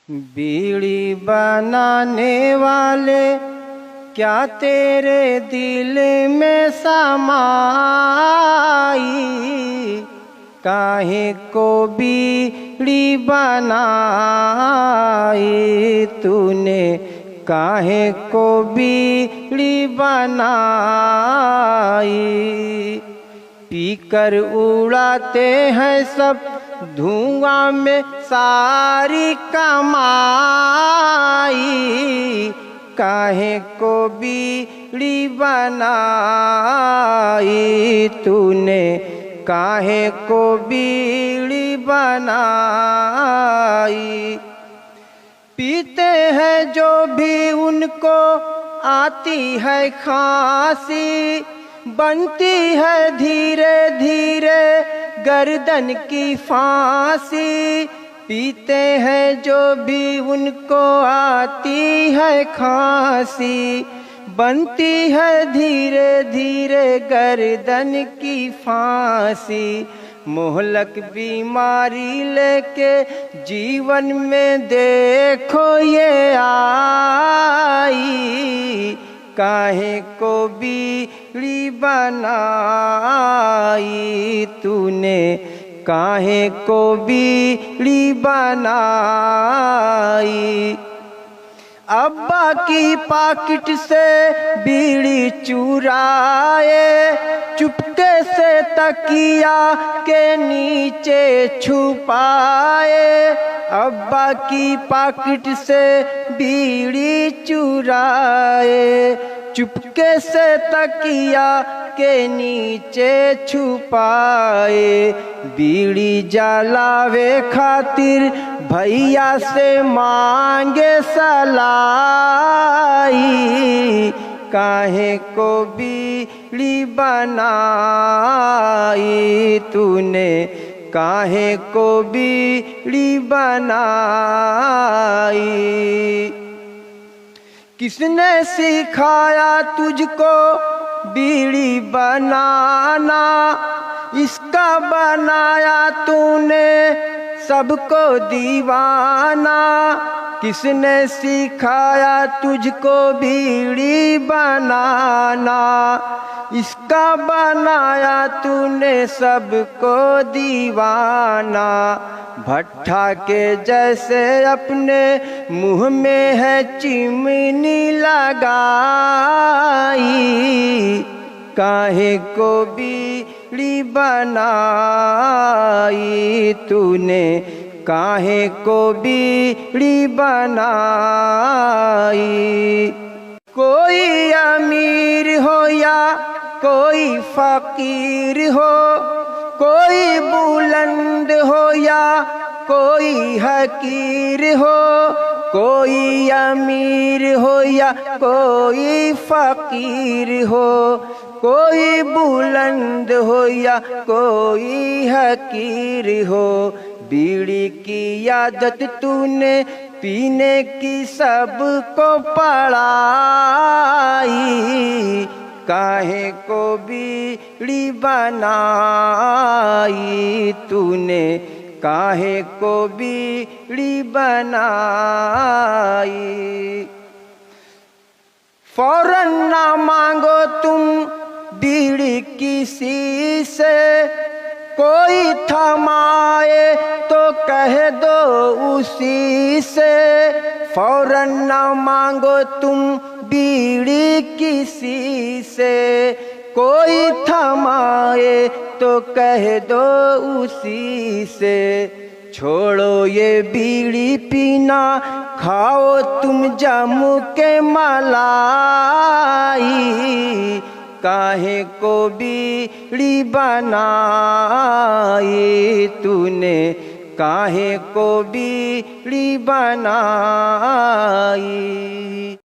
बीड़ी बनाने वाले क्या तेरे दिल में समाई, काहे को बीड़ी बनाई तूने, काहे को बीड़ी बनाई। पीकर उड़ाते हैं सब धुआं में सारी कमाई, काहे को बीड़ी बनाई तूने, काहे को बीड़ी बनाई। पीते हैं जो भी उनको आती है खांसी, बनती है धीरे धीरे गर्दन की फांसी। पीते हैं जो भी उनको आती है खांसी, बनती है धीरे धीरे गर्दन की फांसी। मोहलक बीमारी लेके जीवन में देखो ये आई, काहे को बीड़ी बनाई तूने, काहे को बीड़ी बनाई। अब्बा की पाकिट से बीड़ी चुराए, चुपके से तकिया के नीचे छुपाए। अब्बा की पाकिट से बीड़ी चुराए, चुपके से तकिया के नीचे छुपाए। बीड़ी जलावे खातिर भैया से मांगे सलाई, काहे को बीड़ी बनाई तूने, काहे को बीड़ी बनाई। किसने सिखाया तुझको बीड़ी बनाना, इसका बनाया तूने सबको दीवाना। किसने सिखाया तुझको बीड़ी बनाना, इसका बनाया तूने सबको दीवाना। भट्ठा के जैसे अपने मुंह में है चिमनी लगाई, काहे को बीड़ी बनाई तूने, काहे को बीड़ी बनाई। कोई अमीर हो या कोई फकीर हो, कोई बुलंद हो या कोई हकीर हो, कोई अमीर हो या कोई फकीर हो, कोई बुलंद हो या कोई हकीर हो। बीड़ी की आदत तूने पीने की सबको पड़ाई, काहे को बीड़ी बनाई तूने, काहे को बीड़ी बनाई। फौरन ना मांगो तुम बीड़ी किसी से, कोई थमाए तो कह दो उसी से। फौरन ना मांगो तुम बीड़ी किसी से, कोई थमाए तो कह दो उसी से। छोड़ो ये बीड़ी पीना, खाओ तुम जामू के मलाई, काहे को बीड़ी बनाई तूने, काहे को बीड़ी बनाई।